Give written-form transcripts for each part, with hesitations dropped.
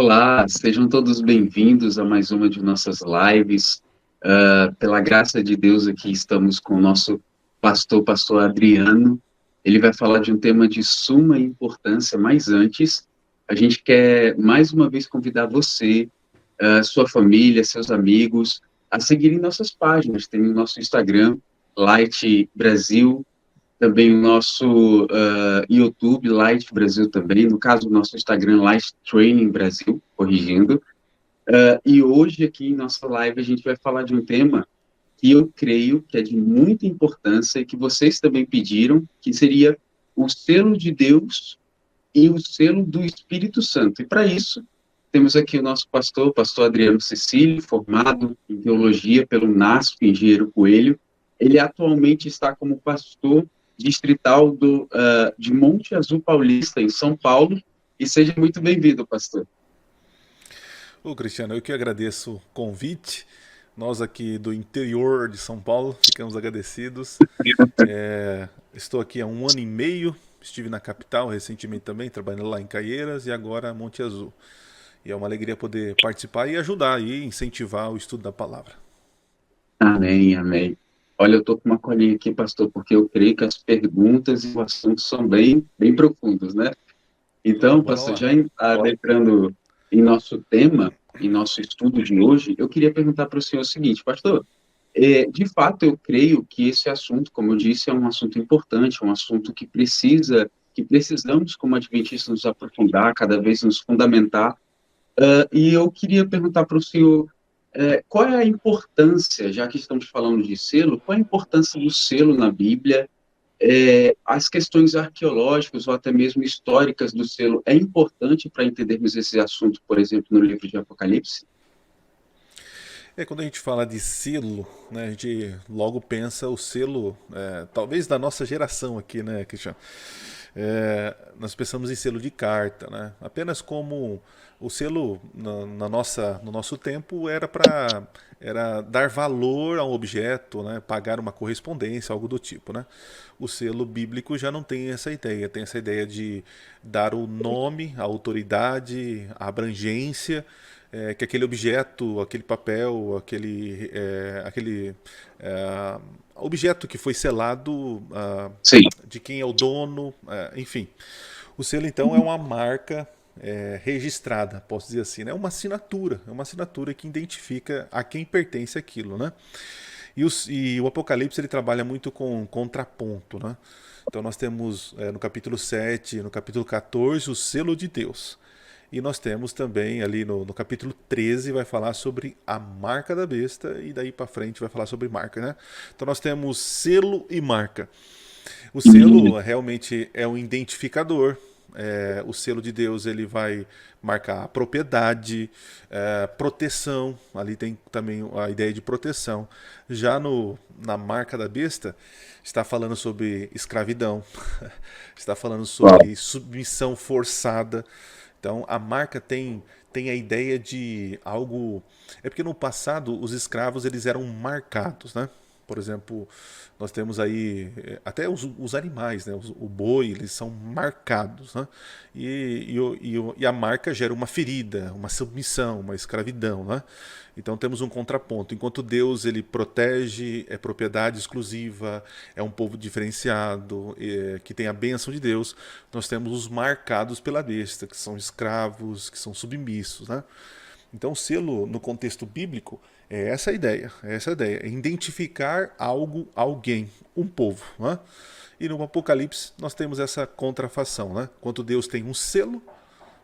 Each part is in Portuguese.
Olá, sejam todos bem-vindos a mais uma de nossas lives. Pela graça de Deus, aqui estamos com o nosso pastor Adriano. Ele vai falar de um tema de suma importância, mas antes, a gente quer mais uma vez convidar você, sua família, seus amigos, a seguirem nossas páginas. Tem o nosso Instagram, Light Brasil, também o nosso YouTube, Light Brasil também, no caso, o nosso Instagram, Light Training Brasil, corrigindo. E hoje, aqui em nossa live, a gente vai falar de um tema que eu creio que é de muita importância e que vocês também pediram, que seria o selo de Deus e o selo do Espírito Santo. E para isso, temos aqui o nosso pastor Adriano Cecílio, formado em teologia pelo NASP, Engenheiro Coelho. Ele atualmente está como pastor distrital de Monte Azul Paulista, em São Paulo. E seja muito bem-vindo, pastor. Ô Cristiano, eu que agradeço o convite. Nós aqui do interior de São Paulo ficamos agradecidos. Estou aqui há 1 ano e meio, estive na capital recentemente também, trabalhando lá em Caieiras e agora Monte Azul. E é uma alegria poder participar e ajudar e incentivar o estudo da palavra. Amém, amém. Olha, eu estou com uma colinha aqui, pastor, porque eu creio que as perguntas e o assunto são bem profundos, né? Então, Bora pastor, lá. já adentrando em nosso tema, em nosso estudo de hoje, eu queria perguntar para o senhor o seguinte, pastor, de fato, eu creio que esse assunto, como eu disse, é um assunto importante, é um assunto que precisamos, como adventistas, nos aprofundar, cada vez nos fundamentar. E eu queria perguntar para o senhor, qual é a importância, já que estamos falando de selo, qual é a importância do selo na Bíblia? As questões arqueológicas ou até mesmo históricas do selo é importante para entendermos esse assunto, por exemplo, no livro de Apocalipse? Quando a gente fala de selo, né, a gente logo pensa o selo, talvez da nossa geração aqui, né, Cristiano? Nós pensamos em selo de carta, né? Apenas como o selo no nosso tempo era dar valor a um objeto, né? Pagar uma correspondência, algo do tipo, né? O selo bíblico já não tem essa ideia, tem essa ideia de dar o nome, a autoridade, a abrangência que aquele objeto, aquele papel, aquele objeto que foi selado, Sim. de quem é o dono, enfim. O selo então é uma marca registrada, posso dizer assim, né? É uma assinatura que identifica a quem pertence aquilo, né? E o Apocalipse ele trabalha muito com contraponto, né? Então nós temos no capítulo 7, no capítulo 14, o selo de Deus. E nós temos também ali no capítulo 13 vai falar sobre a marca da besta e daí para frente vai falar sobre marca, né? Então nós temos selo e marca. O selo realmente é um identificador. O selo de Deus ele vai marcar a propriedade, proteção. Ali tem também a ideia de proteção. Já na marca da besta está falando sobre escravidão, está falando Uau. sobre submissão forçada. Então a marca tem a ideia de algo. É porque no passado os escravos eles eram marcados, né? Por exemplo, nós temos aí até os animais, né? O boi, eles são marcados, né? E a marca gera uma ferida, uma submissão, uma escravidão, né? Então temos um contraponto. Enquanto Deus ele protege, é propriedade exclusiva, é um povo diferenciado, que tem a bênção de Deus, nós temos os marcados pela besta, que são escravos, que são submissos, né? Então, o selo, no contexto bíblico, é essa ideia, é identificar algo, alguém, um povo. Né? E no Apocalipse nós temos essa contrafação. Né? Enquanto Deus tem um selo,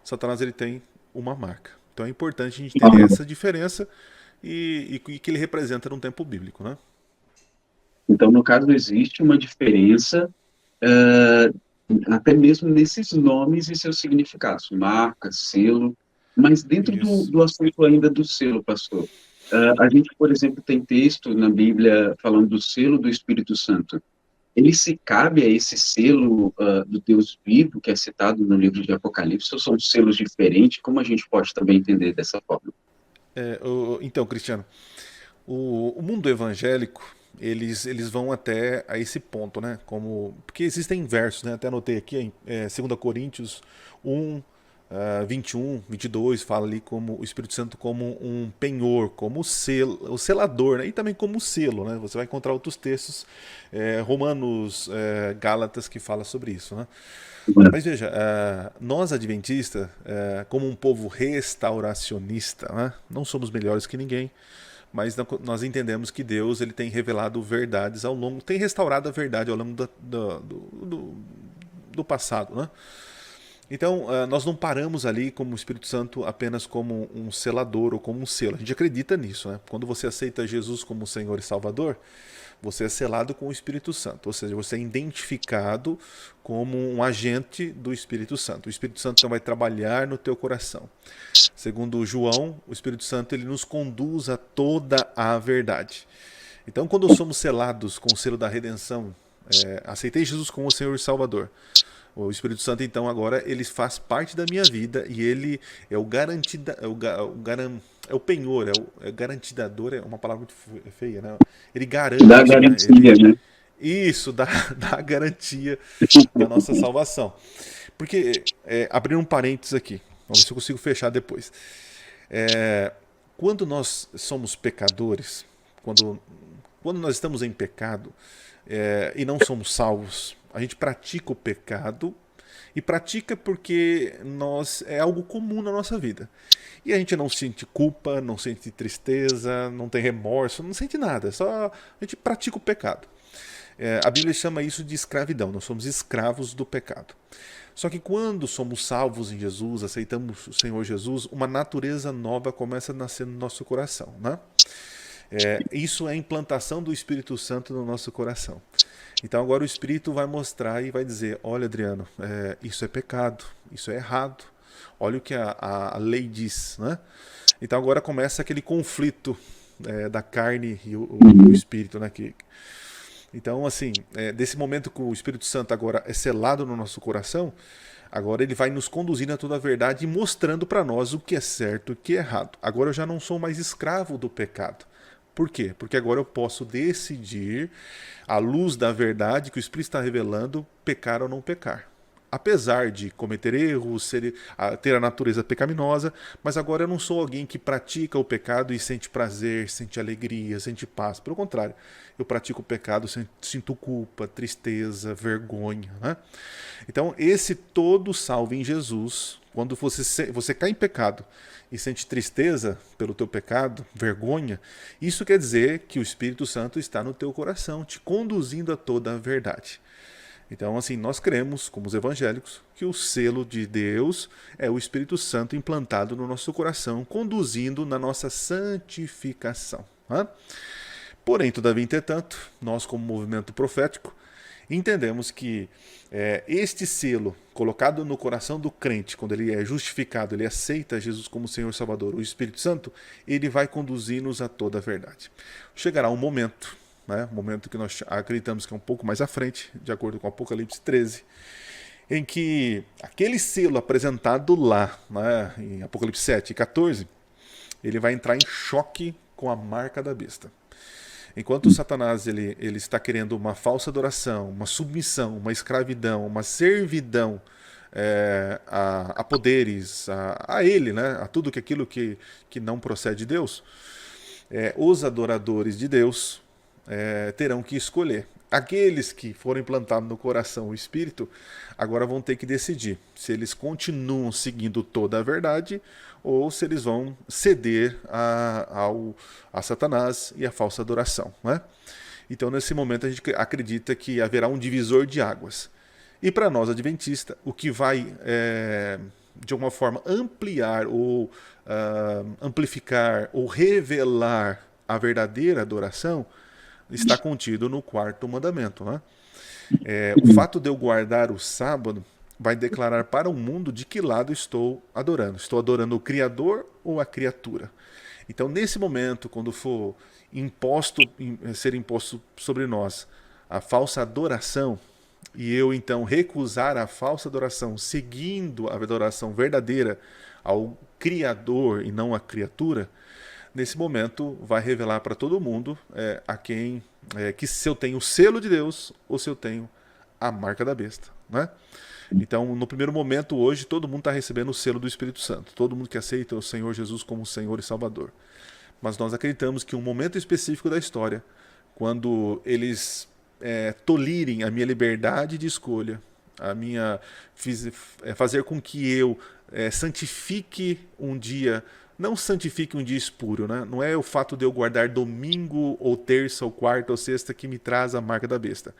Satanás ele tem uma marca. Então é importante a gente entender essa diferença e que ele representa no tempo bíblico. Né? Então, no caso, existe uma diferença, eh, até mesmo nesses nomes e seus significados, marca, selo, mas dentro do, Isso. do assunto ainda do selo, pastor, a gente, por exemplo, tem texto na Bíblia falando do selo do Espírito Santo. Ele se cabe a esse selo do Deus vivo, que é citado no livro de Apocalipse, ou são selos diferentes? Como a gente pode também entender dessa forma? Então, Cristiano, o mundo evangélico, eles vão até a esse ponto, né? Porque existem versos, né? Até anotei aqui, em 2 Coríntios 1, 21, 22 fala ali como o Espírito Santo como um penhor, como o selador, né? E também como o selo, né? Você vai encontrar outros textos, Romanos, Gálatas, que fala sobre isso, né? Mas veja, nós adventistas, como um povo restauracionista, né? Não somos melhores que ninguém, mas nós entendemos que Deus ele tem revelado verdades ao longo, tem restaurado a verdade ao longo do passado, né? Então, nós não paramos ali como o Espírito Santo apenas como um selador ou como um selo. A gente acredita nisso, né? Quando você aceita Jesus como Senhor e Salvador, você é selado com o Espírito Santo, ou seja, você é identificado como um agente do Espírito Santo. O Espírito Santo então vai trabalhar no teu coração. Segundo João, o Espírito Santo ele nos conduz a toda a verdade. Então, quando somos selados com o selo da redenção, aceitei Jesus como o Senhor e Salvador. O Espírito Santo, então, agora, ele faz parte da minha vida e ele é o garantida, é o penhor, garantidador, é uma palavra muito feia, né? Ele garante, Dá né? garantia, né? Isso, dá a garantia da nossa salvação. Porque, abrindo um parênteses aqui, vamos ver se eu consigo fechar depois. Quando nós somos pecadores, quando nós estamos em pecado e não somos salvos, a gente pratica o pecado e pratica porque é algo comum na nossa vida. E a gente não sente culpa, não sente tristeza, não tem remorso, não sente nada, só a gente pratica o pecado. A Bíblia chama isso de escravidão, nós somos escravos do pecado. Só que quando somos salvos em Jesus, aceitamos o Senhor Jesus, uma natureza nova começa a nascer no nosso coração, né? Isso é a implantação do Espírito Santo no nosso coração. Então agora o Espírito vai mostrar e vai dizer, olha Adriano, isso é pecado, isso é errado, olha o que a lei diz, né? Então agora começa aquele conflito da carne e o Espírito, né? Então assim, desse momento que o Espírito Santo agora é selado no nosso coração, agora ele vai nos conduzindo a toda a verdade e mostrando para nós o que é certo e o que é errado. Agora eu já não sou mais escravo do pecado. Por quê? Porque agora eu posso decidir, à luz da verdade que o Espírito está revelando, pecar ou não pecar. Apesar de cometer erros, ter a natureza pecaminosa, mas agora eu não sou alguém que pratica o pecado e sente prazer, sente alegria, sente paz. Pelo contrário, eu pratico o pecado, sinto culpa, tristeza, vergonha, né? Então, esse todo salvo em Jesus, quando você cai em pecado e sente tristeza pelo teu pecado, vergonha, isso quer dizer que o Espírito Santo está no teu coração, te conduzindo a toda a verdade. Então, assim, nós cremos, como os evangélicos, que o selo de Deus é o Espírito Santo implantado no nosso coração, conduzindo na nossa santificação. Né? Porém, todavia, entretanto, nós, como movimento profético, entendemos que este selo colocado no coração do crente, quando ele é justificado, ele aceita Jesus como Senhor e Salvador, o Espírito Santo, ele vai conduzir-nos a toda a verdade. Chegará um momento, né, um momento que nós acreditamos que é um pouco mais à frente, de acordo com Apocalipse 13, em que aquele selo apresentado lá, né, em Apocalipse 7 e 14, ele vai entrar em choque com a marca da besta. Enquanto Satanás ele está querendo uma falsa adoração, uma submissão, uma escravidão, uma servidão a poderes, a ele, né, a tudo aquilo que não procede de Deus, os adoradores de Deus terão que escolher. Aqueles que foram implantados no coração o Espírito, agora vão ter que decidir se eles continuam seguindo toda a verdade ou se eles vão ceder a Satanás e a falsa adoração. Né? Então, nesse momento, a gente acredita que haverá um divisor de águas. E para nós, adventistas, o que vai, de alguma forma, ampliar ou amplificar ou revelar a verdadeira adoração está contido no quarto mandamento. Né? O fato de eu guardar o sábado vai declarar para o mundo de que lado estou adorando. Estou adorando o Criador ou a criatura? Então, nesse momento, quando for ser imposto sobre nós a falsa adoração, e eu então recusar a falsa adoração, seguindo a adoração verdadeira ao Criador e não à criatura, nesse momento vai revelar para todo mundo que se eu tenho o selo de Deus ou se eu tenho a marca da besta. Né? Então, no primeiro momento, hoje, todo mundo está recebendo o selo do Espírito Santo. Todo mundo que aceita o Senhor Jesus como Senhor e Salvador. Mas nós acreditamos que um momento específico da história, quando eles tolirem a minha liberdade de escolha, a minha fazer com que eu santifique um dia, não santifique um dia espúrio, né? Não é o fato de eu guardar domingo ou terça ou quarta ou sexta que me traz a marca da besta.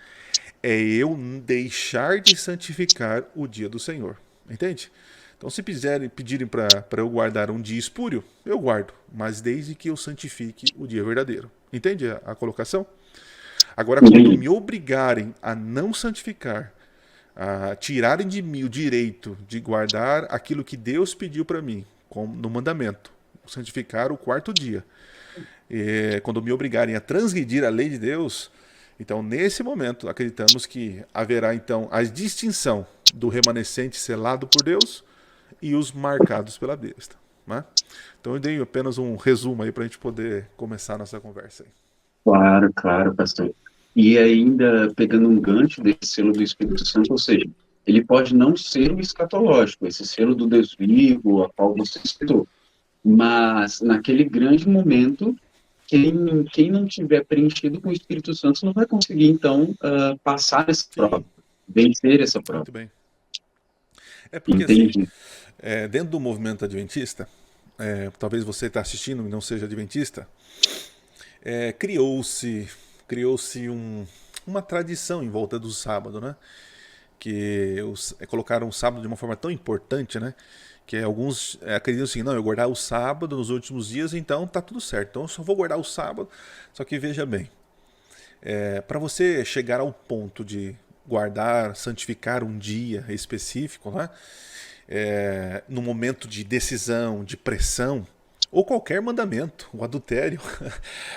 É eu deixar de santificar o dia do Senhor. Entende? Então, se pedirem para eu guardar um dia espúrio, eu guardo, mas desde que eu santifique o dia verdadeiro. Entende a colocação? Agora, quando me obrigarem a não santificar, a tirarem de mim o direito de guardar aquilo que Deus pediu para mim, como no mandamento, santificar o quarto dia, quando me obrigarem a transgredir a lei de Deus, então nesse momento acreditamos que haverá então a distinção do remanescente selado por Deus e os marcados pela besta. Né? Então eu dei apenas um resumo aí para a gente poder começar a nossa conversa aí. Claro, claro, pastor. E ainda pegando um gancho desse selo do Espírito Santo, ou seja, ele pode não ser o escatológico, esse selo do Deus vivo, a qual você citou, mas naquele grande momento, quem não tiver preenchido com o Espírito Santo não vai conseguir, então, passar essa prova, Sim, vencer essa prova. muito bem. É porque assim, Entendi. dentro do movimento adventista, talvez você está assistindo e não seja adventista, criou-se uma tradição em volta do sábado, né? Que colocaram o sábado de uma forma tão importante, né? Que alguns acreditam assim, não, eu guardar o sábado nos últimos dias, então tá tudo certo. Então eu só vou guardar o sábado. Só que veja bem, para você chegar ao ponto de guardar, santificar um dia específico, né? No momento de decisão, de pressão, ou qualquer mandamento, o adultério,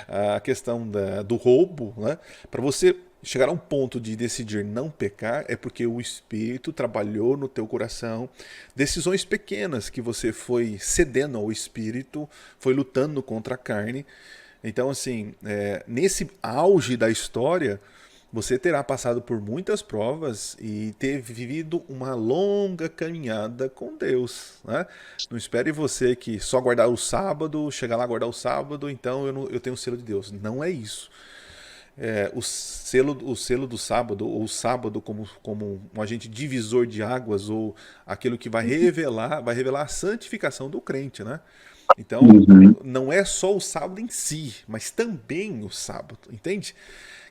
a questão do roubo, né? Para você chegar a um ponto de decidir não pecar, é porque o Espírito trabalhou no teu coração, decisões pequenas que você foi cedendo ao Espírito, foi lutando contra a carne. Então, assim, nesse auge da história, você terá passado por muitas provas e ter vivido uma longa caminhada com Deus. Né? Não espere você que só guardar o sábado, chegar lá guardar o sábado, então eu tenho o selo de Deus. Não é isso. O selo do sábado, ou o sábado como um agente divisor de águas, ou aquilo que vai revelar a santificação do crente. Né? Então, Uhum. não é só o sábado em si, mas também o sábado, entende?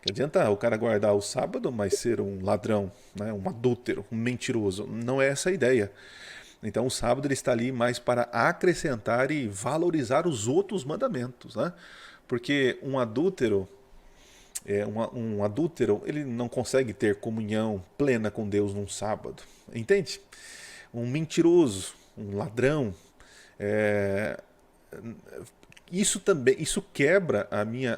Que adianta o cara guardar o sábado, mas ser um ladrão, né? Um adúltero, um mentiroso. Não é essa a ideia. Então o sábado ele está ali mais para acrescentar e valorizar os outros mandamentos, né? Porque um adúltero, ele não consegue ter comunhão plena com Deus num sábado, entende? Um mentiroso, um ladrão, é, isso quebra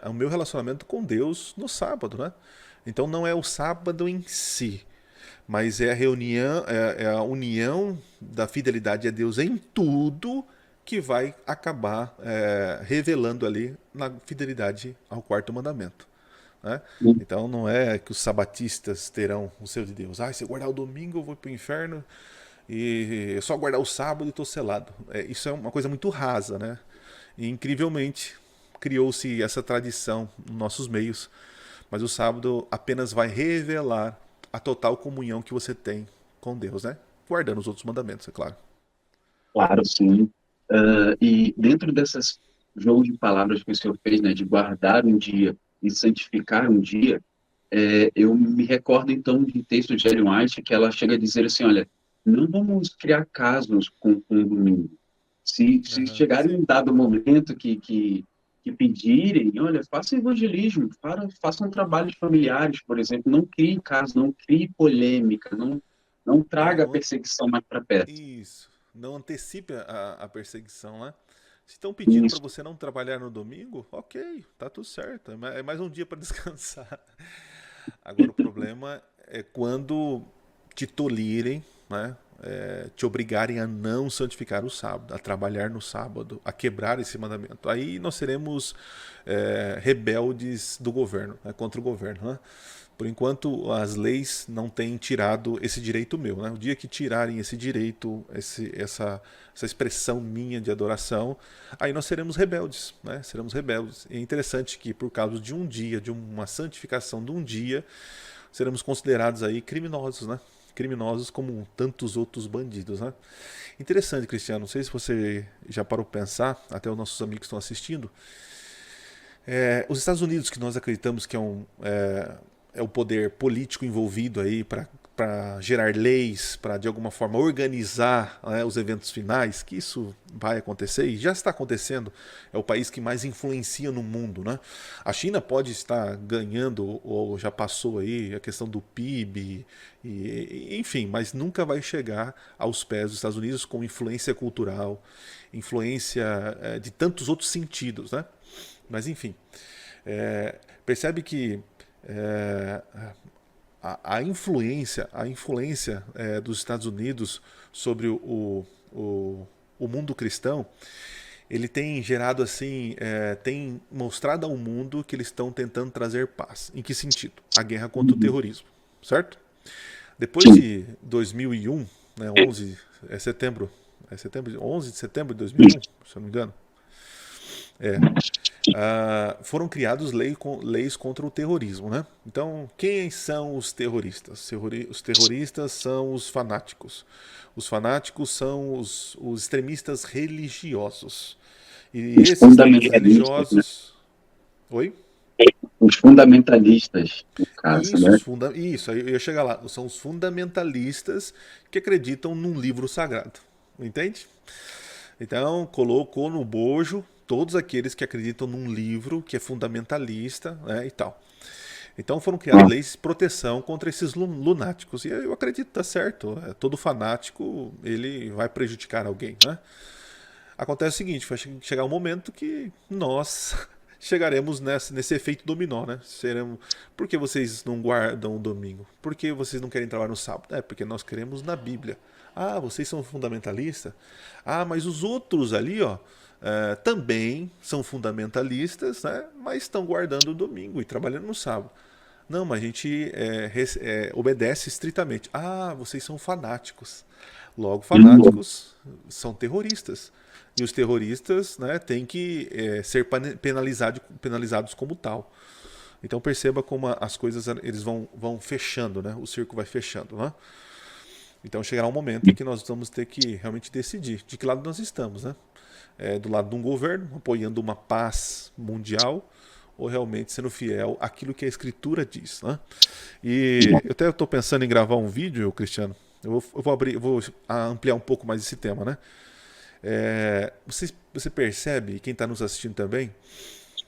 o meu relacionamento com Deus no sábado, né? Então não é o sábado em si, mas é a reunião, é a união da fidelidade a Deus em tudo que vai acabar revelando ali na fidelidade ao quarto mandamento. Né? Então não é que os sabatistas terão o selo de Deus. Se eu guardar o domingo eu vou para o inferno e só guardar o sábado e estou selado. Isso é uma coisa muito rasa, né? E incrivelmente criou-se essa tradição nos nossos meios, mas o sábado apenas vai revelar a total comunhão que você tem com Deus, né? Guardando os outros mandamentos, é claro. Claro, sim. E dentro dessas jogo de palavras que o senhor fez, né, de guardar um dia e santificar um dia, eu me recordo então de um texto de Ellen White que ela chega a dizer assim, olha, não vamos criar casos com o domingo. Se Aham, chegarem sim. em um dado momento que pedirem, olha, faça evangelismo, façam trabalhos familiares, por exemplo, não crie casos, não crie polêmica, não traga a Não, perseguição mais para perto. isso. Não antecipe a perseguição, né? Se estão pedindo para Isso. você não trabalhar no domingo, ok, tá tudo certo. É mais um dia para descansar. Agora o problema é quando te tolherem, né, te obrigarem a não santificar o sábado, a trabalhar no sábado, a quebrar esse mandamento. Aí nós seremos rebeldes do governo, né, contra o governo. Né? Por enquanto, as leis não têm tirado esse direito meu. Né? O dia que tirarem esse direito, essa expressão minha de adoração, aí nós seremos rebeldes. Né? Seremos rebeldes. E é interessante que, por causa de um dia, de uma santificação de um dia, seremos considerados aí criminosos, né? Criminosos como tantos outros bandidos, né? Interessante, Cristiano. Não sei se você já parou para pensar, até os nossos amigos estão assistindo. Os Estados Unidos, que nós acreditamos que é o poder político envolvido aí para gerar leis, para de alguma forma organizar, né, os eventos finais, que isso vai acontecer e já está acontecendo. É o país que mais influencia no mundo, né? A China pode estar ganhando ou já passou aí a questão do PIB, enfim, mas nunca vai chegar aos pés dos Estados Unidos com influência cultural, influência de tantos outros sentidos, né? Mas enfim, percebe que é, a influência dos Estados Unidos sobre o mundo cristão, ele tem gerado assim, tem mostrado ao mundo que eles estão tentando trazer paz. Em que sentido? A guerra contra o terrorismo, certo? Depois Sim. de 2001, né, 11 setembro, 11 de setembro de 2001, se eu não me engano, foram criados leis contra o terrorismo, né? Então, quem são os terroristas? Os terroristas são os fanáticos. Os fanáticos são os extremistas religiosos. E Os esses extremistas fundamentalistas, né? religiosos... Oi? Os fundamentalistas, no caso, Isso, né? isso, aí eu ia chegar lá. São os fundamentalistas que acreditam num livro sagrado. Entende? Então, colocou no bojo todos aqueles que acreditam num livro que é fundamentalista, né, e tal. Então foram criadas Ah, leis de proteção contra esses lunáticos. E eu acredito que tá certo. Todo fanático, ele vai prejudicar alguém, né? Acontece o seguinte, vai chegar um momento que nós chegaremos nesse efeito dominó, né? Por que vocês não guardam o domingo? Por que vocês não querem trabalhar no sábado? Porque nós queremos na Bíblia. Ah, vocês são fundamentalistas? Ah, mas os outros ali, ó, também são fundamentalistas, né? Mas estão guardando o domingo e trabalhando no sábado. Não, mas a gente obedece estritamente. Ah, vocês são fanáticos. Logo, fanáticos são terroristas. E os terroristas, né, têm que ser penalizados como tal. Então perceba como as coisas eles vão fechando, né? O circo vai fechando, né? Então chegará um momento em que nós vamos ter que realmente decidir de que lado nós estamos, né? Do lado de um governo, apoiando uma paz mundial, ou realmente sendo fiel àquilo que a Escritura diz, né? E eu até estou pensando em gravar um vídeo, Cristiano. Eu vou ampliar um pouco mais esse tema, né? Você percebe, quem está nos assistindo também,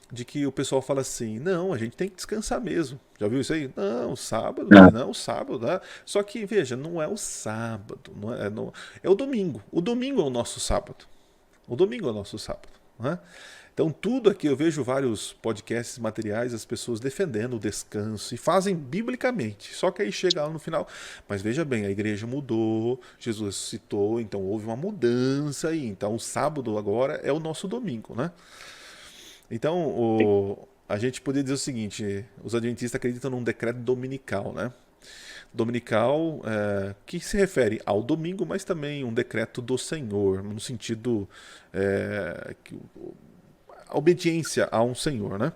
de que o pessoal fala assim, não, a gente tem que descansar mesmo. Já viu isso aí? Não, sábado, ah, não, sábado. Né? Só que, veja, não é o sábado, é o domingo. O domingo é o nosso sábado. O domingo é o nosso sábado. Né? Então, tudo aqui, eu vejo vários podcasts, materiais, as pessoas defendendo o descanso e fazem biblicamente. Só que aí chega lá no final. Mas veja bem, a igreja mudou, Jesus ressuscitou, então houve uma mudança aí. Então, o sábado agora é o nosso domingo, né? Então, a gente poderia dizer o seguinte: os adventistas acreditam num decreto dominical, né? Dominical, que se refere ao domingo, mas também um decreto do Senhor, no sentido a obediência a um Senhor, né?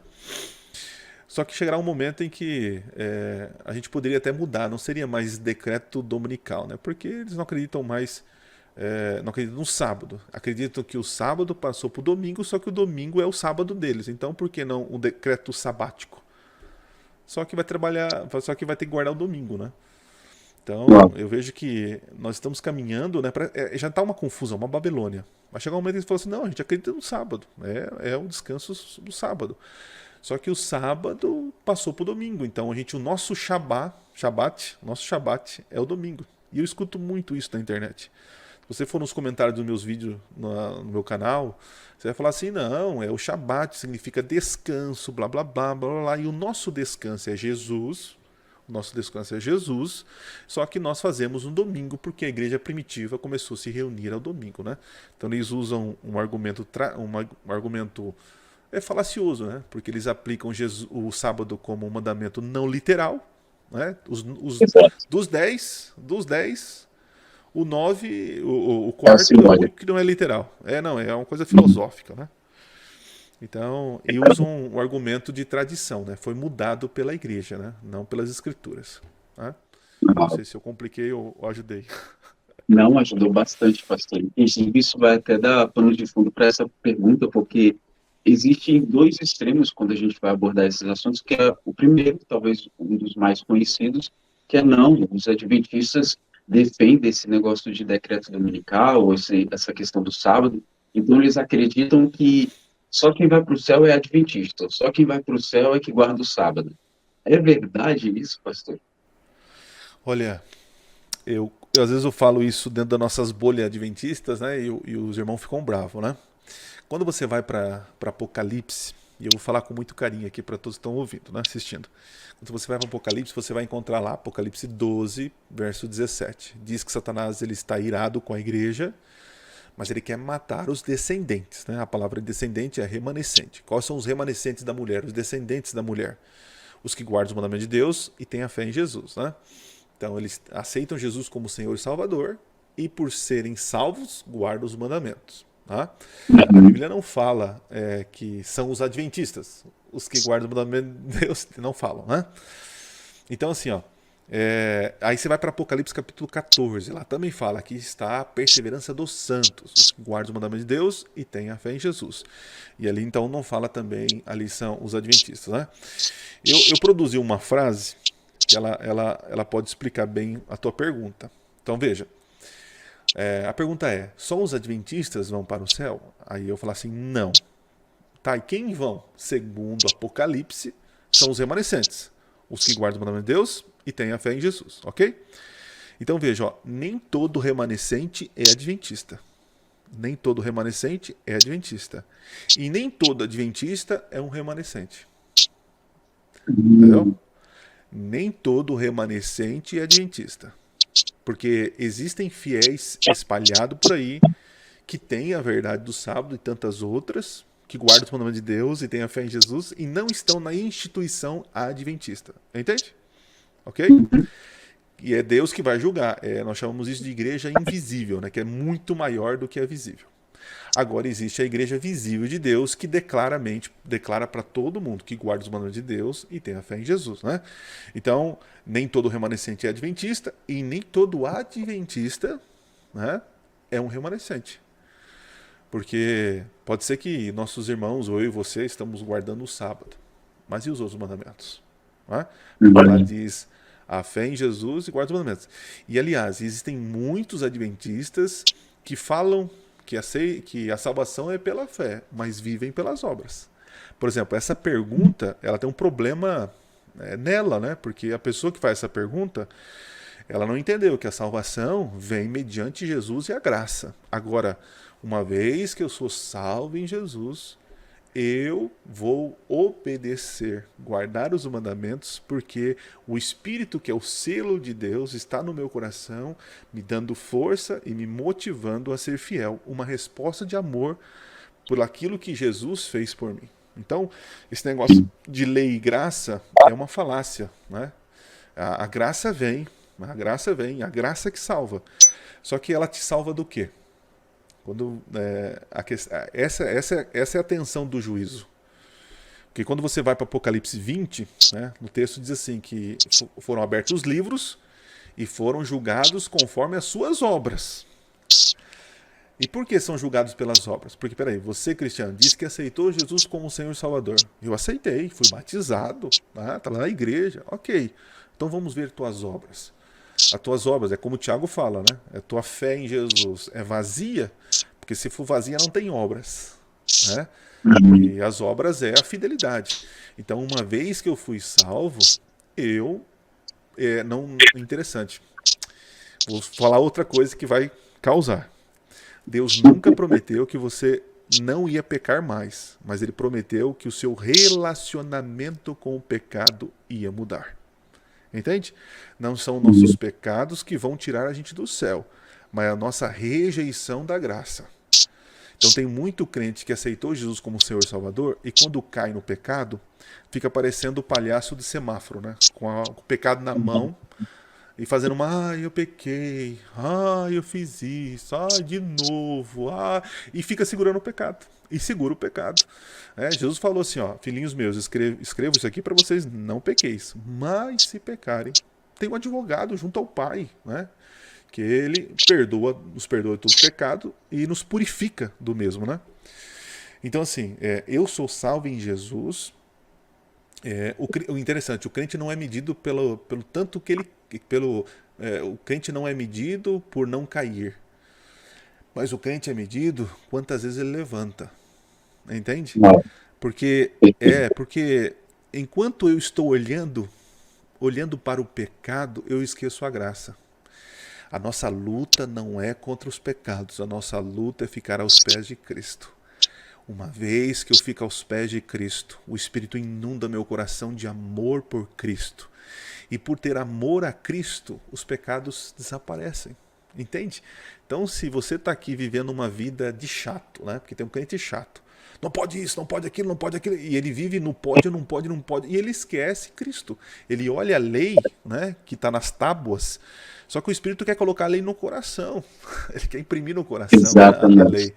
Só que chegará um momento em que a gente poderia até mudar, não seria mais decreto dominical, né? Porque eles não acreditam mais, não acreditam no sábado. Acreditam que o sábado passou para o domingo, só que o domingo é o sábado deles. Então, por que não um decreto sabático? Só que vai trabalhar, só que vai ter que guardar o domingo, né? Então, ah, eu vejo que nós estamos caminhando, né? Já está uma confusão, uma Babilônia. Vai chegar um momento que eles falam assim: não, a gente acredita no sábado, é o descanso do sábado. Só que o sábado passou para o domingo, então o nosso nosso Shabat é o domingo. E eu escuto muito isso na internet. Se você for nos comentários dos meus vídeos no meu canal, você vai falar assim: não, o Shabat significa descanso, blá blá blá blá blá, e o nosso descanso é Jesus. Nosso descanso é Jesus, só que nós fazemos no domingo porque a igreja primitiva começou a se reunir ao domingo, né? Então eles usam um argumento, um argumento falacioso, né? Porque eles aplicam o sábado como um mandamento não literal, né? Exato. Dos 10, o 9, o É a quarto é o simbólica. que não é literal. Não, é uma coisa filosófica, né? Então, e usam o argumento de tradição, né? Foi mudado pela igreja, né? Não pelas escrituras. Né? Não sei se eu compliquei ou ajudei. Não, ajudou bastante, pastor. Inclusive, isso vai até dar pano de fundo para essa pergunta, porque existem dois extremos quando a gente vai abordar esses assuntos, que é o primeiro, talvez um dos mais conhecidos, que é não, os adventistas defendem esse negócio de decreto dominical, ou essa questão do sábado, então eles acreditam que só quem vai para o céu é adventista, só quem vai para o céu é que guarda o sábado. É verdade isso, pastor? Olha, eu às vezes eu falo isso dentro das nossas bolhas adventistas, né? E os irmãos ficam bravos, né? Quando você vai para Apocalipse, e eu vou falar com muito carinho aqui para todos que estão ouvindo, né, assistindo. Quando você vai para Apocalipse, você vai encontrar lá Apocalipse 12, verso 17. Diz que Satanás ele está irado com a igreja, mas ele quer matar os descendentes. Né? A palavra descendente é remanescente. Quais são os remanescentes da mulher? Os descendentes da mulher. Os que guardam os mandamentos de Deus e têm a fé em Jesus. Né? Então eles aceitam Jesus como Senhor e Salvador e por serem salvos, guardam os mandamentos. Tá? A Bíblia não fala que são os adventistas, os que guardam o mandamento de Deus, não falam, né? Então assim, ó, aí você vai para Apocalipse capítulo 14, lá também fala que está a perseverança dos santos, os que guardam o mandamento de Deus e têm a fé em Jesus. E ali então não fala também, ali são os adventistas, né? Eu produzi uma frase que ela pode explicar bem a tua pergunta. Então veja, a pergunta é, só os adventistas vão para o céu? Aí eu falo assim, não. Tá, e quem vão? Segundo Apocalipse, são os remanescentes. Os que guardam o mandamento de Deus e têm a fé em Jesus, ok? Então veja, ó, nem todo remanescente é adventista. Nem todo remanescente é adventista. E nem todo adventista é um remanescente. Entendeu? Nem todo remanescente é adventista. Porque existem fiéis espalhados por aí que têm a verdade do sábado e tantas outras, que guardam os mandamentos de Deus e têm a fé em Jesus e não estão na instituição adventista. Entende? Ok? E é Deus que vai julgar. Nós chamamos isso de igreja invisível, né? Que é muito maior do que a visível. Agora existe a igreja visível de Deus que declara para todo mundo que guarda os mandamentos de Deus e tem a fé em Jesus, né? Então, nem todo remanescente é adventista e nem todo adventista, né, é um remanescente. Porque pode ser que nossos irmãos, ou eu e você, estamos guardando o sábado. Mas e os outros mandamentos? Né? Porque lá diz a fé em Jesus e guarda os mandamentos. E aliás, existem muitos adventistas que falam que a salvação é pela fé, mas vivem pelas obras. Por exemplo, essa pergunta, ela tem um problema nela, né? Porque a pessoa que faz essa pergunta, ela não entendeu que a salvação vem mediante Jesus e a graça. Agora, uma vez que eu sou salvo em Jesus, eu vou obedecer, guardar os mandamentos, porque o Espírito, que é o selo de Deus, está no meu coração, me dando força e me motivando a ser fiel. Uma resposta de amor por aquilo que Jesus fez por mim. Então, esse negócio de lei e graça é uma falácia, né? A graça vem, a graça que salva. Só que ela te salva do quê? Quando, essa é a tensão do juízo. Porque quando você vai para Apocalipse 20, né, no texto diz assim, que foram abertos os livros e foram julgados conforme as suas obras. E por que são julgados pelas obras? Porque, peraí, você, cristiano, disse que aceitou Jesus como Senhor e Salvador. Eu aceitei, fui batizado, tá lá na igreja, ok. Então vamos ver tuas obras. As tuas obras, é como o Tiago fala, né? A tua fé em Jesus é vazia, porque se for vazia não tem obras, né? E as obras é a fidelidade. Então, uma vez que eu fui salvo, não interessante. Vou falar outra coisa que vai causar. Deus nunca prometeu que você não ia pecar mais, mas Ele prometeu que o seu relacionamento com o pecado ia mudar. Entende? Não são nossos pecados que vão tirar a gente do céu, mas a nossa rejeição da graça. Então tem muito crente que aceitou Jesus como Senhor e Salvador e quando cai no pecado, fica parecendo o palhaço de semáforo, né? Com o pecado na mão e fazendo uma, eu pequei, eu fiz isso, de novo, e fica segurando o pecado. E segura o pecado. Jesus falou assim, filhinhos meus, escrevo isso aqui para vocês não pequeis, mas se pecarem, tem um advogado junto ao Pai, né? Que ele nos perdoa de todo pecado e nos purifica do mesmo, né? Então assim, eu sou salvo em Jesus. O interessante, o crente não é medido pelo tanto que ele, o crente não é medido por não cair, mas o crente é medido quantas vezes ele levanta, entende? Não. Porque enquanto eu estou olhando para o pecado, eu esqueço a graça. A nossa luta não é contra os pecados, a nossa luta é ficar aos pés de Cristo. Uma vez que eu fico aos pés de Cristo, o Espírito inunda meu coração de amor por Cristo. E por ter amor a Cristo, os pecados desaparecem. Entende? Então, se você está aqui vivendo uma vida de chato, né? Porque tem um crente chato. Não pode isso, não pode aquilo, não pode aquilo. E ele vive no pode, não pode, não pode. E ele esquece Cristo. Ele olha a lei, né, que está nas tábuas. Só que o Espírito quer colocar a lei no coração. Ele quer imprimir no coração, né, a Exatamente. lei.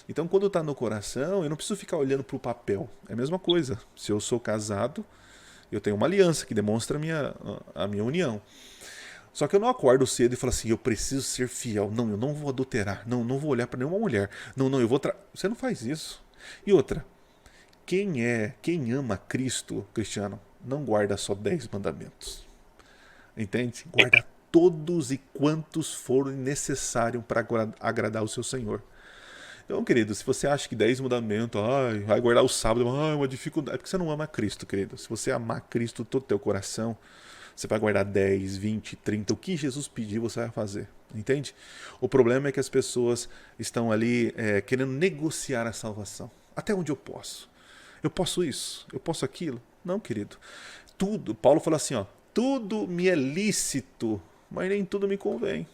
Então, quando está no coração, eu não preciso ficar olhando para o papel. É a mesma coisa. Se eu sou casado, eu tenho uma aliança que demonstra a minha união. Só que eu não acordo cedo e falo assim, eu preciso ser fiel. Não, eu não vou adulterar. Não, não vou olhar para nenhuma mulher. Não, não, eu vou... Você não faz isso. E outra, quem ama Cristo, Cristiano, não guarda só 10 mandamentos. Entende? Guarda todos e quantos forem necessários para agradar o seu Senhor. Então, querido, se você acha que 10 mandamentos, vai guardar o sábado, é uma dificuldade, é porque você não ama Cristo, querido. Se você amar Cristo todo o teu coração, você vai guardar 10, 20, 30. O que Jesus pediu, você vai fazer. Entende? O problema é que as pessoas estão ali querendo negociar a salvação. Até onde eu posso? Eu posso isso? Eu posso aquilo? Não, querido. Tudo. Paulo falou assim, tudo me é lícito, mas nem tudo me convém.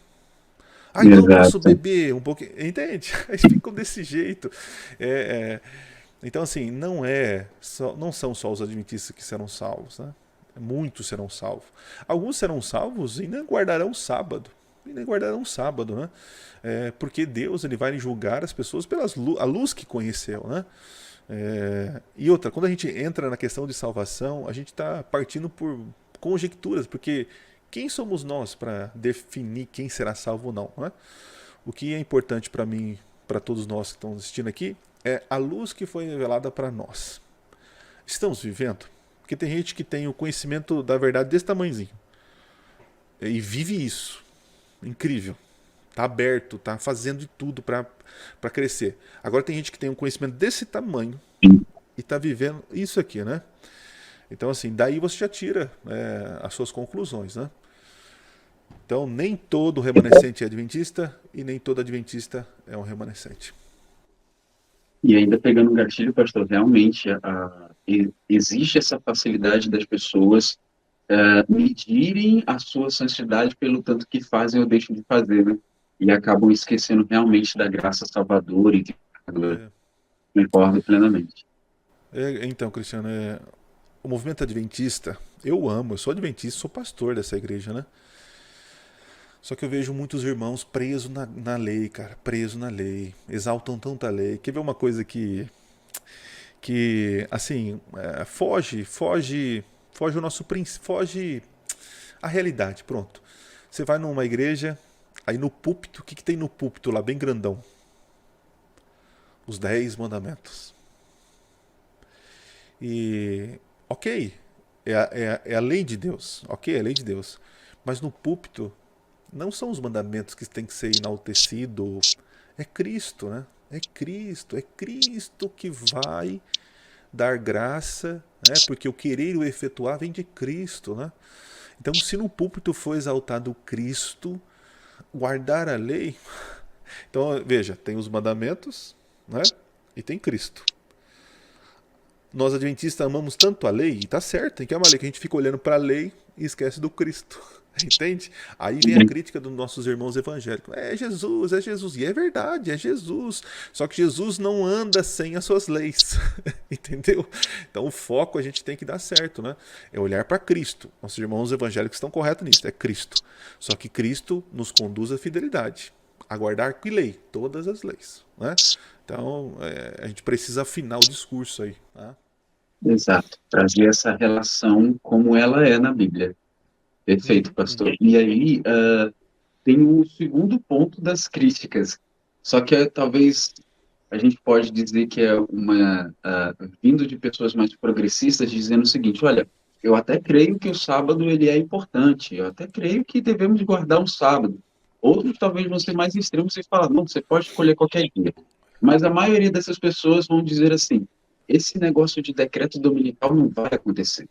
Então eu posso Exato. beber um pouquinho. Entende? Eles ficam desse jeito. Então, assim, não são só os adventistas que serão salvos, né? Muitos serão salvos. Alguns serão salvos e nem guardarão o sábado. Né? Porque Deus ele vai julgar as pessoas pela luz que conheceu, né? E outra, quando a gente entra na questão de salvação, a gente está partindo por conjecturas, porque quem somos nós para definir quem será salvo ou não, né? O que é importante para mim, para todos nós que estão assistindo aqui, é a luz que foi revelada para nós. Estamos vivendo? Porque tem gente que tem o conhecimento da verdade desse tamanhozinho e vive isso. Incrível. Tá aberto, tá fazendo de tudo para crescer. Agora tem gente que tem um conhecimento desse tamanho e tá vivendo isso aqui, né? Então, assim, daí você já tira as suas conclusões, né? Então, nem todo remanescente é adventista e nem todo adventista é um remanescente. E ainda pegando um gatilho, pastor, realmente existe essa facilidade das pessoas medirem a sua santidade pelo tanto que fazem ou deixam de fazer, né? E acabam esquecendo realmente da graça salvadora e que É, concordo plenamente. então, Cristiano, o movimento adventista, eu sou adventista, sou pastor dessa igreja, né? Só que eu vejo muitos irmãos presos na lei, cara, presos na lei, exaltam tanta lei. Quer ver uma coisa que assim, foge o nosso princípio, foge a realidade, pronto. Você vai numa igreja, aí no púlpito, o que tem no púlpito lá, bem grandão? Os 10 mandamentos. E, ok, é a lei de Deus, ok, é a lei de Deus. Mas no púlpito, não são os mandamentos que tem que ser enaltecido, é Cristo, né? É Cristo que vai dar graça, né? Porque o querer e o efetuar vem de Cristo, né? Então, se no púlpito for exaltado Cristo, guardar a lei, então veja, tem os mandamentos, né? E tem Cristo. nós adventistas amamos tanto a lei, e tá certo, tem que amar a lei, que a gente fica olhando para a lei e esquece do Cristo. Entende? Aí vem a crítica dos nossos irmãos evangélicos. É Jesus, é Jesus. E é verdade, é Jesus. Só que Jesus não anda sem as suas leis. Entendeu? Então o foco a gente tem que dar certo, né? É olhar para Cristo. Nossos irmãos evangélicos estão corretos nisso, é Cristo. Só que Cristo nos conduz à fidelidade. A guardar que lei? Todas as leis. Né? Então a gente precisa afinar o discurso aí. Tá? Exato, trazer essa relação como ela é na Bíblia. Perfeito, Uhum, pastor. uhum. E aí, tem o segundo ponto das críticas. Só que talvez a gente pode dizer que é vindo de pessoas mais progressistas dizendo o seguinte: olha, eu até creio que o sábado ele é importante, eu até creio que devemos guardar o sábado. Outros talvez vão ser mais extremos e falar, não, você pode escolher qualquer dia. Mas a maioria dessas pessoas vão dizer assim: esse negócio de decreto dominical não vai acontecer.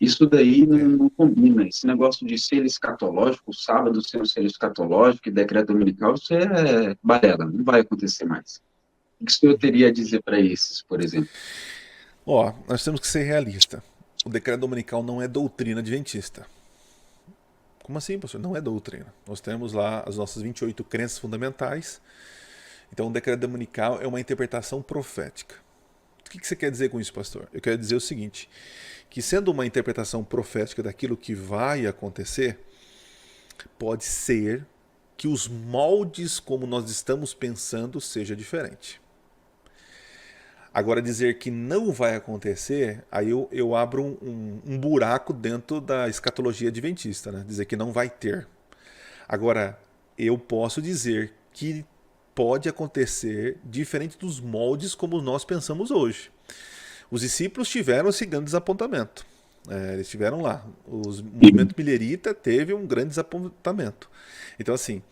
Isso daí É. não combina. Esse negócio de selo escatológico, sábado ser um selo escatológico e decreto dominical, isso é balela, não vai acontecer mais. O que o senhor teria a dizer para esses, por exemplo? Ó, nós temos que ser realistas. O decreto dominical não é doutrina adventista. Como assim, pastor? Não é doutrina. Nós temos lá as nossas 28 crenças fundamentais. Então, o decreto dominical é uma interpretação profética. O que você quer dizer com isso, pastor? Eu quero dizer o seguinte, que sendo uma interpretação profética daquilo que vai acontecer, pode ser que os moldes como nós estamos pensando seja diferente. Agora, dizer que não vai acontecer, aí eu abro um buraco dentro da escatologia adventista, né? Dizer que não vai ter. Agora, eu posso dizer que pode acontecer diferente dos moldes como nós pensamos hoje. Os discípulos tiveram esse grande desapontamento. Eles estiveram lá. O movimento millerita teve um grande desapontamento. Então, assim,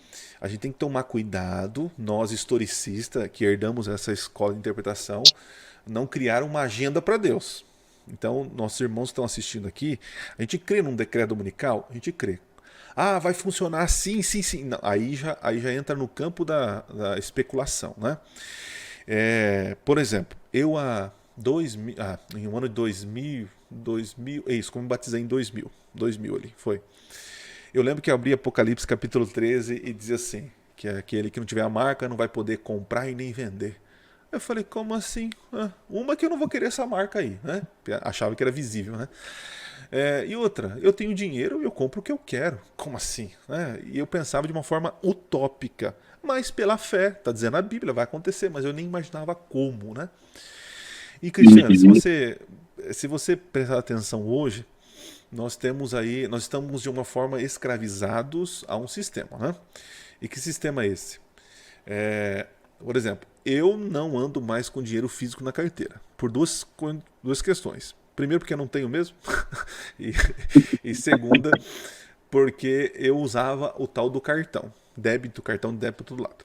a gente tem que tomar cuidado, nós historicistas, que herdamos essa escola de interpretação, não criar uma agenda para Deus. Então, nossos irmãos que estão assistindo aqui, a gente crê num decreto dominical? A gente crê. Ah, vai funcionar sim, sim, sim. Não, aí já entra no campo da especulação, né? Por exemplo, eu em um ano de 2000, é isso, como me batizei em 2000 ali, foi. Eu lembro que eu abri Apocalipse capítulo 13 e dizia assim, que é aquele que não tiver a marca não vai poder comprar e nem vender. Eu falei, como assim? Uma que eu não vou querer essa marca aí, né? Achava que era visível, né? E outra, eu tenho dinheiro e eu compro o que eu quero. Como assim? Né? E eu pensava de uma forma utópica, mas pela fé, tá dizendo a Bíblia, vai acontecer, mas eu nem imaginava como, né? E Cristiano, se você prestar atenção hoje, nós estamos de uma forma escravizados a um sistema, né? E que sistema é esse? Por exemplo, eu não ando mais com dinheiro físico na carteira, por duas questões. Primeiro, porque eu não tenho mesmo, e, e segunda, porque eu usava o tal do cartão cartão de débito do lado.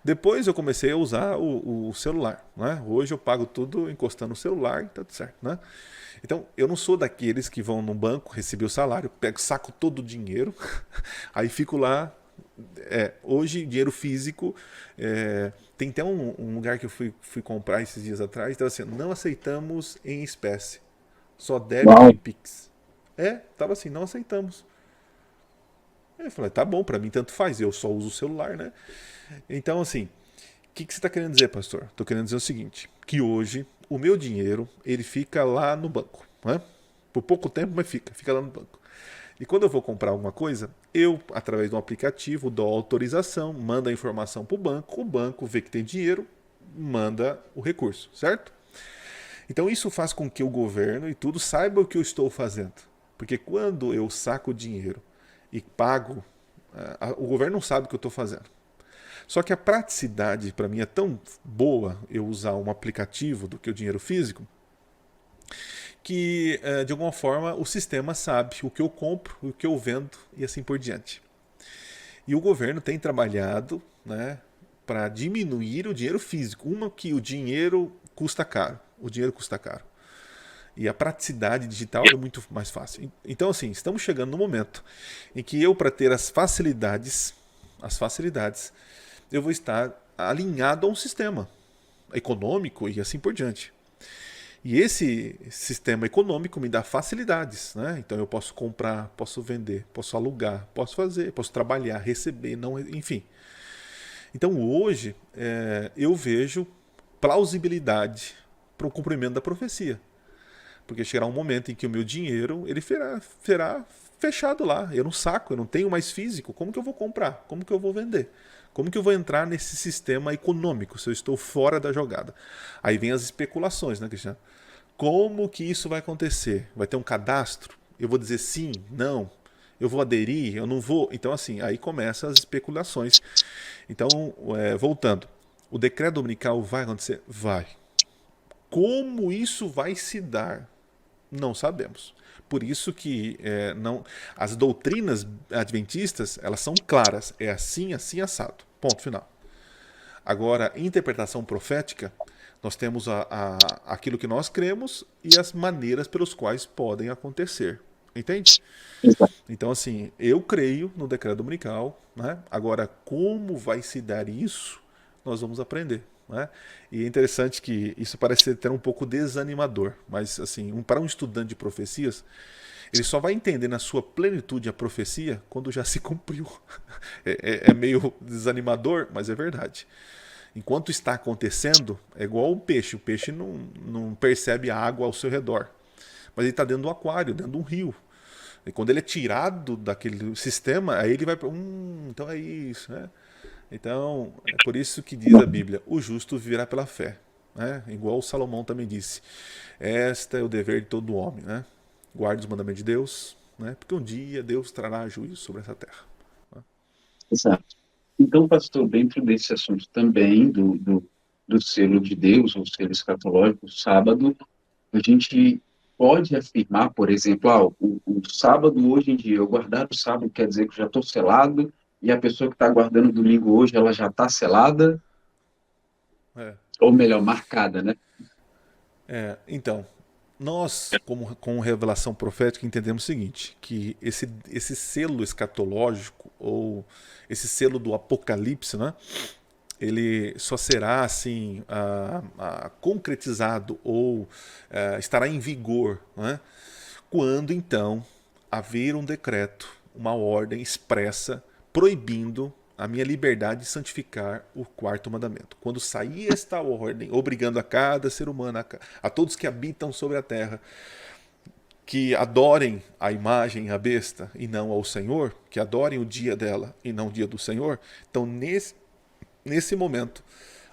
Depois eu comecei a usar o celular, né? Hoje eu pago tudo encostando no celular e tá tudo certo, né? Então, eu não sou daqueles que vão no banco, receber o salário, pego, saco todo o dinheiro, aí fico lá. Hoje, dinheiro físico, tem até um lugar que eu fui comprar esses dias atrás, então assim, não aceitamos em espécie, só débito Uau, e Pix. Tava assim, não aceitamos. Aí eu falei, tá bom, pra mim tanto faz, eu só uso o celular, né? Então, assim, o que você está querendo dizer, pastor? Estou querendo dizer o seguinte, que hoje o meu dinheiro, ele fica lá no banco, né? Por pouco tempo, mas fica lá no banco. E quando eu vou comprar alguma coisa, eu, através de um aplicativo, dou autorização, mando a informação para o banco vê que tem dinheiro, manda o recurso, certo? Então isso faz com que o governo e tudo saiba o que eu estou fazendo. Porque quando eu saco o dinheiro e pago, o governo não sabe o que eu estou fazendo. Só que a praticidade para mim é tão boa eu usar um aplicativo do que o dinheiro físico que de alguma forma o sistema sabe o que eu compro, o que eu vendo e assim por diante. E o governo tem trabalhado, né, para diminuir o dinheiro físico. Uma que o dinheiro custa caro. O dinheiro custa caro. E a praticidade digital é muito mais fácil. Então, assim, estamos chegando no momento em que eu, para ter as facilidades, eu vou estar alinhado a um sistema econômico e assim por diante. E esse sistema econômico me dá facilidades, né? Então eu posso comprar, posso vender, posso alugar, posso fazer, posso trabalhar, receber, não, enfim. Então hoje eu vejo plausibilidade para o cumprimento da profecia. Porque chegará um momento em que o meu dinheiro ele será fechado lá. Eu não saco, eu não tenho mais físico. Como que eu vou comprar? Como que eu vou vender? Como que eu vou entrar nesse sistema econômico se eu estou fora da jogada? Aí vem as especulações, né, Cristiano? Como que isso vai acontecer? Vai ter um cadastro? Eu vou dizer sim, não? Eu vou aderir? Eu não vou? Então, assim, aí começam as especulações. Então, voltando. O decreto dominical vai acontecer? Vai. Como isso vai se dar? Não sabemos. Por isso que não, as doutrinas adventistas elas são claras. É assim, assim, assado. Ponto final. Agora, interpretação profética, nós temos aquilo que nós cremos e as maneiras pelas quais podem acontecer. Entende? Exato. Então, assim, eu creio no decreto dominical, né? Agora, como vai se dar isso, nós vamos aprender. Né? E é interessante que isso parece ser até um pouco desanimador, mas assim, para um estudante de profecias, ele só vai entender na sua plenitude a profecia quando já se cumpriu. É meio desanimador, mas é verdade. Enquanto está acontecendo, é igual o peixe. O peixe não percebe a água ao seu redor, mas ele está dentro do aquário, dentro de um rio. E quando ele é tirado daquele sistema, aí ele vai para. Então é isso, né? Então, é por isso que diz a Bíblia: o justo viverá pela fé. Né? Igual o Salomão também disse: este é o dever de todo homem. Né? Guarde os mandamentos de Deus, né? Porque um dia Deus trará juízo sobre essa terra. Né? Exato. Então, pastor, dentro desse assunto também do selo de Deus, ou selo escatológico, o sábado, a gente pode afirmar, por exemplo, o sábado hoje em dia, eu guardar o sábado quer dizer que eu já estou selado, e a pessoa que está guardando o domingo hoje, ela já está selada, É. ou melhor, marcada, né? Então, nós, como com revelação profética, entendemos o seguinte: que esse selo escatológico, ou esse selo do Apocalipse, né? Ele só será assim concretizado ou estará em vigor, né? Quando então haver um decreto, uma ordem expressa proibindo a minha liberdade de santificar o quarto mandamento. Quando sair esta ordem, obrigando a cada ser humano, a todos que habitam sobre a terra, que adorem a imagem, a besta, e não ao Senhor, que adorem o dia dela e não o dia do Senhor, então nesse momento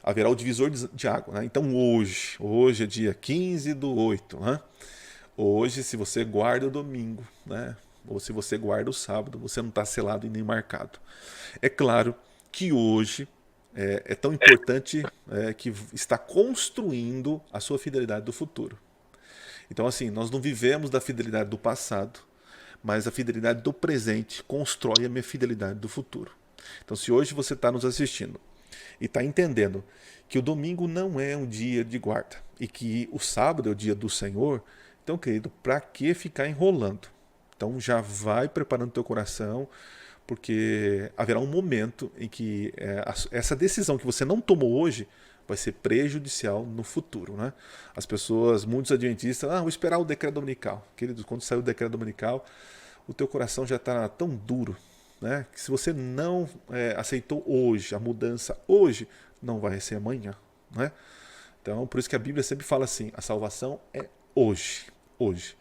haverá o divisor de água. Né? Então hoje é dia 15/8. Né? Hoje, se você guarda o domingo, né? Ou se você guarda o sábado, você não está selado e nem marcado. É claro que hoje é tão importante que está construindo a sua fidelidade do futuro. Então, assim, nós não vivemos da fidelidade do passado, mas a fidelidade do presente constrói a minha fidelidade do futuro. Então, se hoje você está nos assistindo e está entendendo que o domingo não é um dia de guarda e que o sábado é o dia do Senhor, então, querido, para que ficar enrolando? Então já vai preparando teu coração, porque haverá um momento em que essa decisão que você não tomou hoje vai ser prejudicial no futuro. Né? As pessoas, muitos adventistas, vou esperar o decreto dominical. Queridos, quando sair o decreto dominical, o teu coração já está tão duro, né? Que se você não aceitou hoje, a mudança hoje, não vai ser amanhã. Né? Então, por isso que a Bíblia sempre fala assim, a salvação é hoje. Hoje.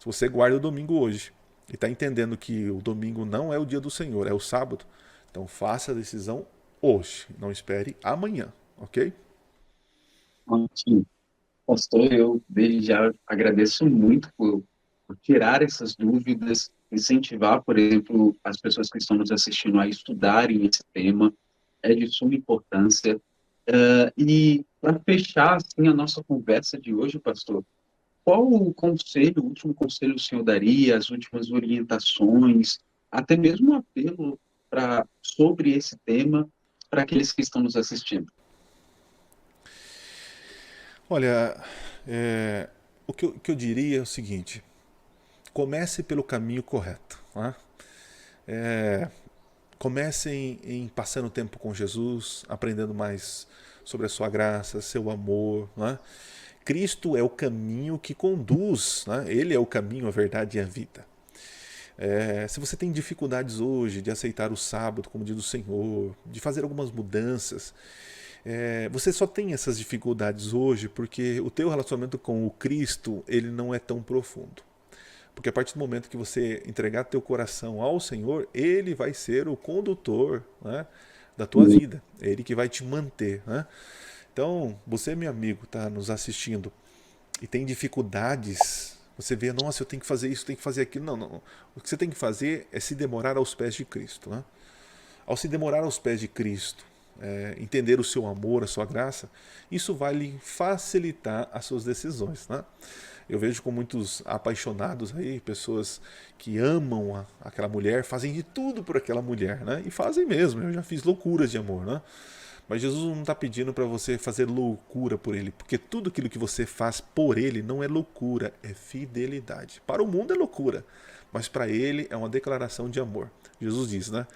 Se você guarda o domingo hoje e está entendendo que o domingo não é o dia do Senhor, é o sábado, então faça a decisão hoje. Não espere amanhã, ok? Ótimo. Pastor, eu desde já agradeço muito por tirar essas dúvidas, incentivar, por exemplo, as pessoas que estão nos assistindo a estudarem esse tema, é de suma importância. E para fechar assim, a nossa conversa de hoje, pastor, qual o conselho, o último conselho o senhor daria, as últimas orientações, até mesmo um apelo sobre esse tema para aqueles que estão nos assistindo? Olha, o que eu diria é o seguinte: comece pelo caminho correto. Né? Comece em passando tempo com Jesus, aprendendo mais sobre a sua graça, seu amor. Né? Cristo é o caminho que conduz, né? Ele é o caminho, a verdade e a vida. Se você tem dificuldades hoje de aceitar o sábado como dia do Senhor, de fazer algumas mudanças, você só tem essas dificuldades hoje porque o teu relacionamento com o Cristo ele não é tão profundo. Porque a partir do momento que você entregar teu coração ao Senhor, Ele vai ser o condutor, né, da tua vida. É Ele que vai te manter. Né? Então, você, meu amigo, está nos assistindo e tem dificuldades, você vê, nossa, eu tenho que fazer isso, tenho que fazer aquilo. Não, não. O que você tem que fazer é se demorar aos pés de Cristo. Né? Ao se demorar aos pés de Cristo, entender o seu amor, a sua graça, isso vai lhe facilitar as suas decisões. Né? Eu vejo com muitos apaixonados aí, pessoas que amam aquela mulher, fazem de tudo por aquela mulher, né? E fazem mesmo, eu já fiz loucuras de amor, né? Mas Jesus não está pedindo para você fazer loucura por ele, porque tudo aquilo que você faz por ele não é loucura, é fidelidade. Para o mundo é loucura, mas para ele é uma declaração de amor. Jesus diz, né?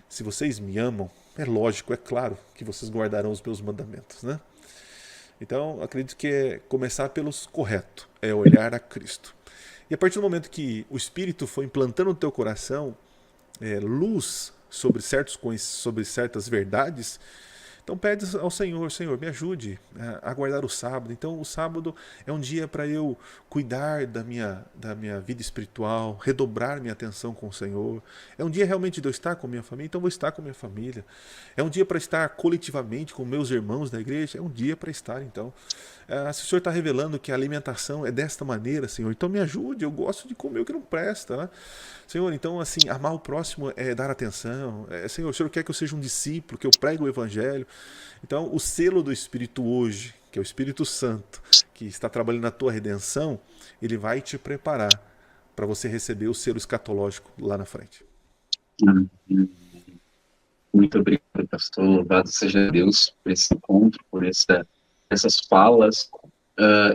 Se vocês me amam, é lógico, é claro que vocês guardarão os meus mandamentos, né? Então, acredito que é começar pelos correto, é olhar a Cristo. E a partir do momento que o Espírito foi implantando no teu coração luz sobre certas verdades, então pede ao Senhor, Senhor, me ajude a guardar o sábado. Então o sábado é um dia para eu cuidar da minha vida espiritual, redobrar minha atenção com o Senhor. É um dia realmente de eu estar com a minha família, então vou estar com a minha família. É um dia para estar coletivamente com meus irmãos da igreja, é um dia para estar então. Se o Senhor está revelando que a alimentação é desta maneira, Senhor, então me ajude, eu gosto de comer o que não presta, né? Senhor, então assim, amar o próximo é dar atenção. Senhor, o Senhor quer que eu seja um discípulo, que eu pregue o Evangelho. Então, o selo do Espírito hoje, que é o Espírito Santo, que está trabalhando na tua redenção, ele vai te preparar para você receber o selo escatológico lá na frente. Muito obrigado, pastor. Louvado seja Deus por esse encontro, por essas falas.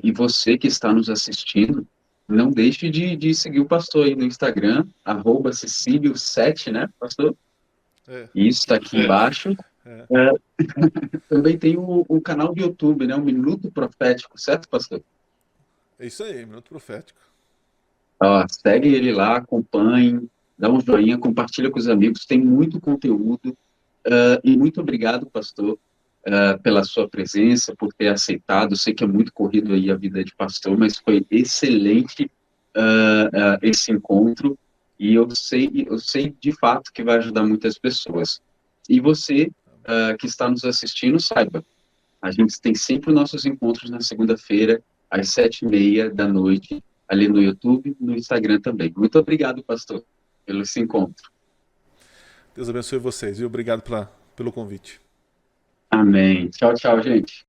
E você que está nos assistindo, não deixe de seguir o pastor aí no Instagram, @Cecílio7, né, pastor? Isso está aqui embaixo. Também tem o canal do YouTube, né, o Minuto Profético, certo, pastor? É isso aí, Minuto Profético. Segue ele lá, acompanhe, dá um joinha, compartilha com os amigos, tem muito conteúdo. E muito obrigado, pastor, pela sua presença, por ter aceitado. Sei que é muito corrido aí a vida de pastor, mas foi excelente esse encontro, e eu sei de fato que vai ajudar muitas pessoas. E você que está nos assistindo, saiba, a gente tem sempre nossos encontros na segunda-feira, às 7h30 da noite, ali no YouTube, no Instagram também. Muito obrigado, pastor, pelo esse encontro. Deus abençoe vocês e obrigado pelo convite. Amém. Tchau, tchau, gente.